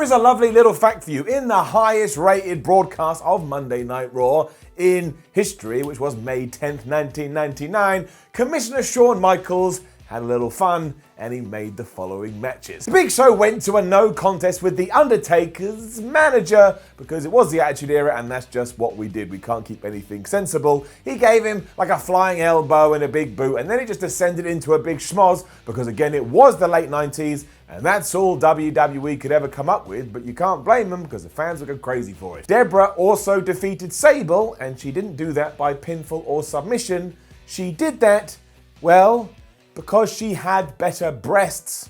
Here is a lovely little fact for you. In the highest rated broadcast of Monday Night Raw in history, which was May 10th, 1999, Commissioner Shawn Michaels had a little fun and he made the following matches. The Big Show went to a no contest with The Undertaker's manager because it was the Attitude Era and that's just what we did. We can't keep anything sensible. He gave him like a flying elbow and a big boot and then it just descended into a big schmoz because again it was the late 90s and that's all WWE could ever come up with, but you can't blame them because the fans would go crazy for it. Deborah also defeated Sable and she didn't do that by pinfall or submission. She did that, well, because she had better breasts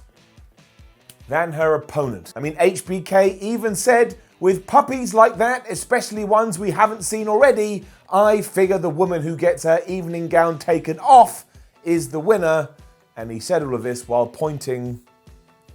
than her opponent. I mean, HBK even said, with puppies like that, especially ones we haven't seen already, I figure the woman who gets her evening gown taken off is the winner. And he said all of this while pointing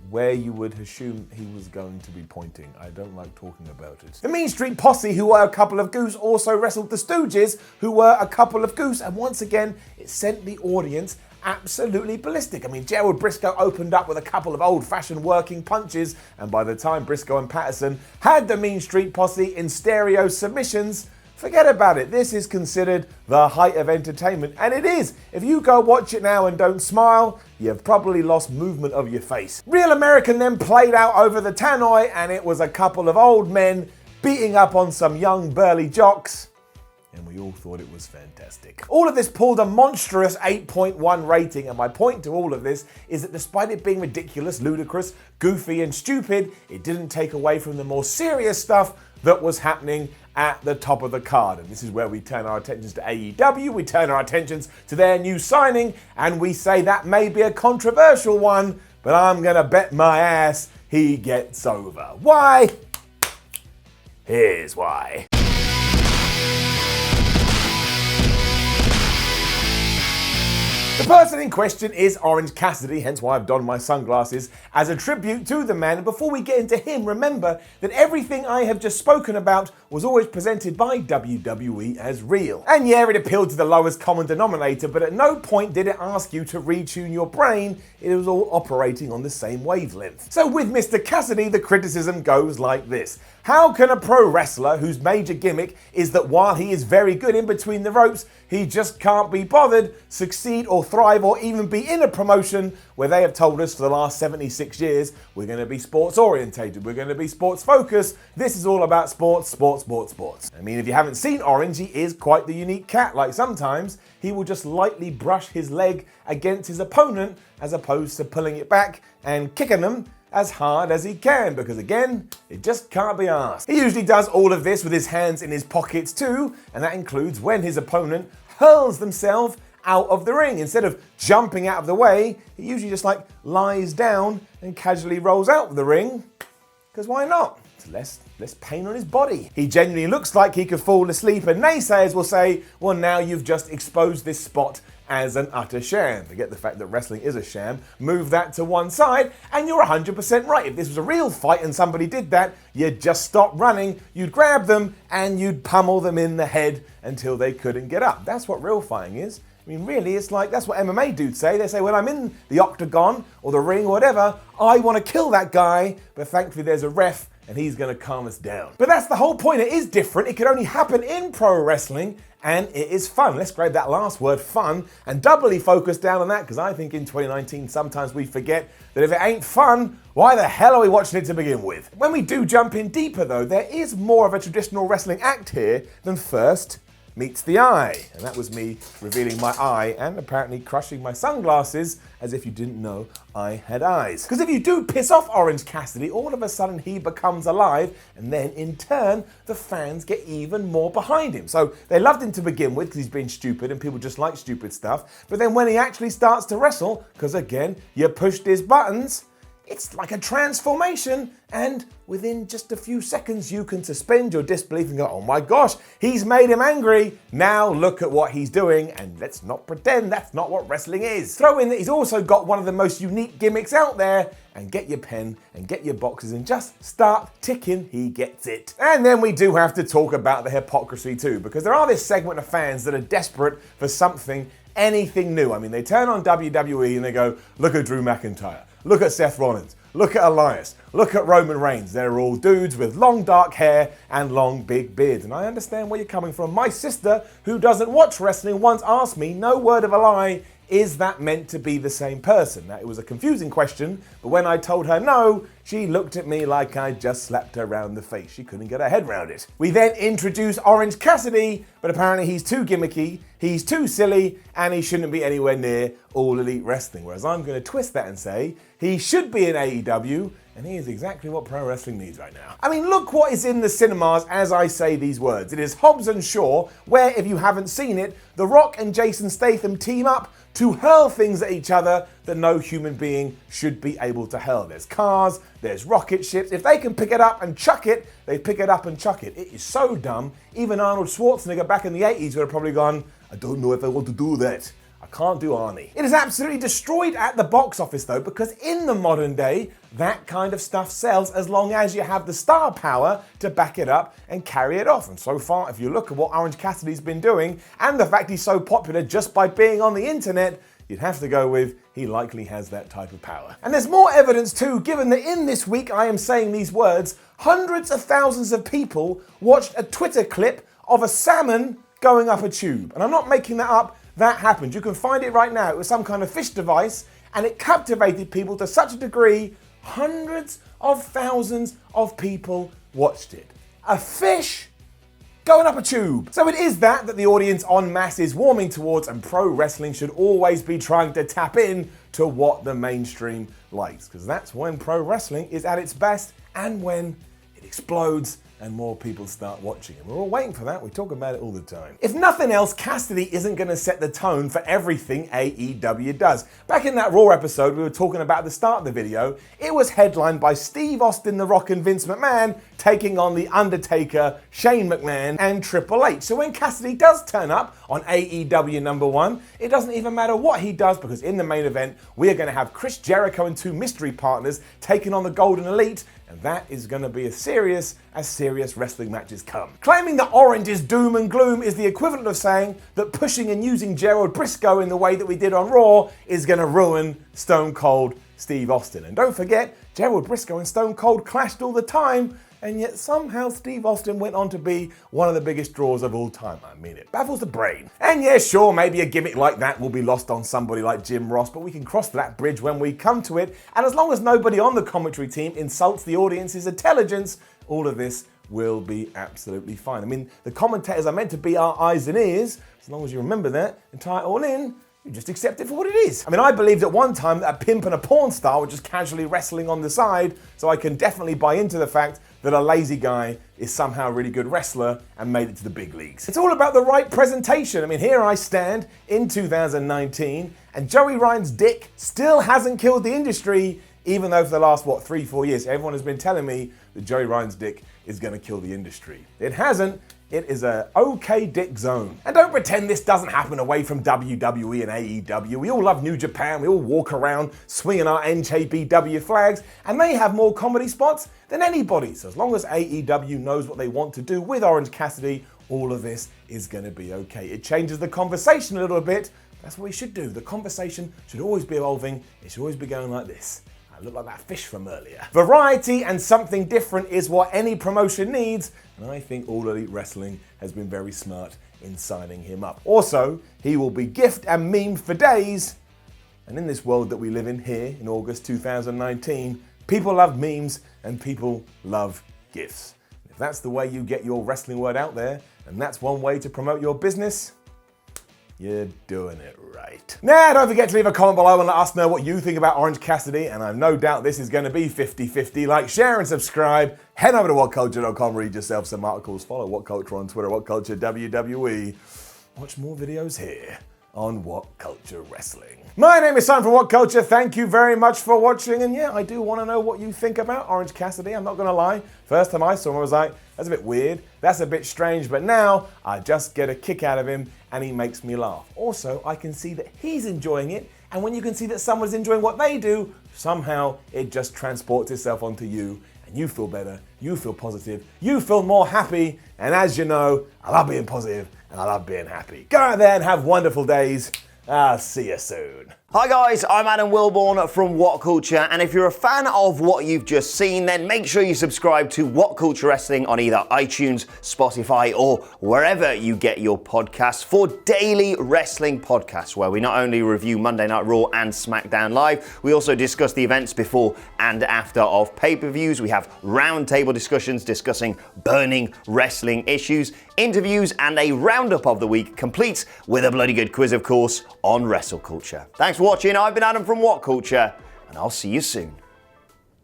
where you would assume he was going to be pointing. I don't like talking about it. The Mean Street Posse, who were a couple of goose, also wrestled the Stooges, who were a couple of goose, and once again, it sent the audience absolutely ballistic. I mean, Gerald Briscoe opened up with a couple of old-fashioned working punches, and by the time Briscoe and Patterson had the Mean Street Posse in stereo submissions, forget about it. This is considered the height of entertainment, and it is. If you go watch it now and don't smile, you've probably lost movement of your face. Real American then played out over the tannoy, and it was a couple of old men beating up on some young burly jocks, and we all thought it was fantastic. All of this pulled a monstrous 8.1 rating, and my point to all of this is that despite it being ridiculous, ludicrous, goofy, and stupid, it didn't take away from the more serious stuff that was happening at the top of the card. And this is where we turn our attentions to AEW, we turn our attentions to their new signing, and we say that may be a controversial one, but I'm gonna bet my ass he gets over. Why? Here's why. The person in question is Orange Cassidy, hence why I've donned my sunglasses, as a tribute to the man. And before we get into him, remember that everything I have just spoken about was always presented by WWE as real. And yeah, it appealed to the lowest common denominator, but at no point did it ask you to retune your brain. It was all operating on the same wavelength. So with Mr. Cassidy, the criticism goes like this. How can a pro wrestler whose major gimmick is that while he is very good in between the ropes, he just can't be bothered, succeed or thrive or even be in a promotion where they have told us for the last 76 years, we're going to be sports orientated, we're going to be sports focused, this is all about sports, sports, sports, sports. I mean, if you haven't seen Orange, he is quite the unique cat. Like sometimes he will just lightly brush his leg against his opponent as opposed to pulling it back and kicking them as hard as he can, because again, it just can't be asked. He usually does all of this with his hands in his pockets too, and that includes when his opponent hurls themselves out of the ring. Instead of jumping out of the way, he usually just like lies down and casually rolls out of the ring, because why not? It's less pain on his body. He genuinely looks like he could fall asleep, and naysayers will say, well, now you've just exposed this spot as an utter sham. Forget the fact that wrestling is a sham, move that to one side, and you're 100% right. If this was a real fight and somebody did that, you'd just stop running, you'd grab them, and you'd pummel them in the head until they couldn't get up. That's what real fighting is. I mean, really, it's like, that's what MMA dudes say. They say, when I'm in the octagon or the ring or whatever, I want to kill that guy, but thankfully there's a ref and he's going to calm us down. But that's the whole point. It is different. It can only happen in pro wrestling, and it is fun. Let's grab that last word, fun, and doubly focus down on that, because I think in 2019, sometimes we forget that if it ain't fun, why the hell are we watching it to begin with? When we do jump in deeper, though, there is more of a traditional wrestling act here than first meets the eye. And that was me revealing my eye and apparently crushing my sunglasses, as if you didn't know I had eyes. Because if you do piss off Orange Cassidy, all of a sudden he becomes alive, and then in turn, the fans get even more behind him. So they loved him to begin with because he's been stupid and people just like stupid stuff. But then when he actually starts to wrestle, because again, you pushed his buttons, it's like a transformation, and within just a few seconds you can suspend your disbelief and go, oh my gosh, he's made him angry, now look at what he's doing, and let's not pretend that's not what wrestling is. Throw in that he's also got one of the most unique gimmicks out there, and get your pen and get your boxes and just start ticking, he gets it. And then we do have to talk about the hypocrisy too, because there are this segment of fans that are desperate for something, anything new. I mean, they turn on WWE and they go, look at Drew McIntyre. Look at Seth Rollins. Look at Elias. Look at Roman Reigns. They're all dudes with long dark hair and long big beards. And I understand where you're coming from. My sister, who doesn't watch wrestling, once asked me, no word of a lie, is that meant to be the same person? Now, it was a confusing question, but when I told her no, she looked at me like I just slapped her around the face. She couldn't get her head around it. We then introduced Orange Cassidy, but apparently he's too gimmicky, he's too silly, and he shouldn't be anywhere near All Elite Wrestling. Whereas I'm going to twist that and say he should be in AEW, and he is exactly what pro wrestling needs right now. I mean, look what is in the cinemas as I say these words. It is Hobbs and Shaw, where, if you haven't seen it, The Rock and Jason Statham team up to hurl things at each other that no human being should be able to hurl. There's cars, there's rocket ships. If they can pick it up and chuck it, they pick it up and chuck it. It is so dumb. Even Arnold Schwarzenegger back in the 80s would have probably gone, I don't know if I want to do that. I can't do Arnie. It is absolutely destroyed at the box office though, because in the modern day, that kind of stuff sells as long as you have the star power to back it up and carry it off. And so far, if you look at what Orange Cassidy's been doing, and the fact he's so popular just by being on the internet, you'd have to go with he likely has that type of power. And there's more evidence too, given that in this week I am saying these words, hundreds of thousands of people watched a Twitter clip of a salmon going up a tube. And I'm not making that up. That happened. You can find it right now. It was some kind of fish device, and it captivated people to such a degree, hundreds of thousands of people watched it. A fish going up a tube. So it is that the audience en masse is warming towards, and pro wrestling should always be trying to tap in to what the mainstream likes, because that's when pro wrestling is at its best and when it explodes and more people start watching. And we're all waiting for that. We talk about it all the time. If nothing else, Cassidy isn't going to set the tone for everything AEW does. Back in that Raw episode we were talking about at the start of the video, it was headlined by Steve Austin, The Rock, and Vince McMahon taking on The Undertaker, Shane McMahon, and Triple H. So when Cassidy does turn up on AEW #1, it doesn't even matter what he does, because in the main event, we are going to have Chris Jericho and two mystery partners taking on the Golden Elite, and that is going to be as serious wrestling matches come. Claiming that Orange is doom and gloom is the equivalent of saying that pushing and using Gerald Briscoe in the way that we did on Raw is going to ruin Stone Cold Steve Austin. And don't forget, Gerald Briscoe and Stone Cold clashed all the time, and yet somehow Steve Austin went on to be one of the biggest draws of all time. I mean, it baffles the brain. And yeah, sure, maybe a gimmick like that will be lost on somebody like Jim Ross, but we can cross that bridge when we come to it. And as long as nobody on the commentary team insults the audience's intelligence, all of this will be absolutely fine. I mean, the commentators are meant to be our eyes and ears. As long as you remember that and tie it all in, you just accept it for what it is. I mean, I believed at one time that a pimp and a porn star were just casually wrestling on the side, so I can definitely buy into the fact that a lazy guy is somehow a really good wrestler and made it to the big leagues. It's all about the right presentation. I mean, here I stand in 2019, and Joey Ryan's dick still hasn't killed the industry, even though for the last, 3-4 years, everyone has been telling me that Joey Ryan's dick is gonna kill the industry. It hasn't. It is a okay dick zone. And don't pretend this doesn't happen away from WWE and AEW. We all love New Japan. We all walk around swinging our NJPW flags, and they have more comedy spots than anybody. So as long as AEW knows what they want to do with Orange Cassidy, all of this is gonna be okay. It changes the conversation a little bit. That's what we should do. The conversation should always be evolving. It should always be going like this. I look like that fish from earlier. Variety and something different is what any promotion needs, and I think All Elite Wrestling has been very smart in signing him up. Also, he will be gift and memed for days, and in this world that we live in here in August 2019, people love memes and people love gifts. If that's the way you get your wrestling word out there, and that's one way to promote your business, you're doing it right. Now, don't forget to leave a comment below and let us know what you think about Orange Cassidy, and I've no doubt this is going to be 50-50. Like, share, and subscribe. Head over to whatculture.com, read yourself some articles, follow What Culture on Twitter, What Culture WWE. Watch more videos here on What Culture Wrestling. My name is Simon from What Culture. Thank you very much for watching, and yeah, I do want to know what you think about Orange Cassidy. I'm not going to lie. First time I saw him, I was like, that's a bit weird, that's a bit strange, but now I just get a kick out of him and he makes me laugh. Also, I can see that he's enjoying it, and when you can see that someone's enjoying what they do, somehow it just transports itself onto you, and you feel better, you feel positive, you feel more happy, and as you know, I love being positive and I love being happy. Go out there and have wonderful days. I'll see you soon. Hi guys, I'm Adam Wilborn from What Culture, and if you're a fan of what you've just seen, then make sure you subscribe to What Culture Wrestling on either iTunes, Spotify, or wherever you get your podcasts for daily wrestling podcasts, where we not only review Monday Night Raw and SmackDown Live, we also discuss the events before and after of pay-per-views. We have roundtable discussions discussing burning wrestling issues, interviews, and a roundup of the week, complete with a bloody good quiz, of course, on wrestle culture. Thanks for watching. I've been Adam from What Culture, and I'll see you soon.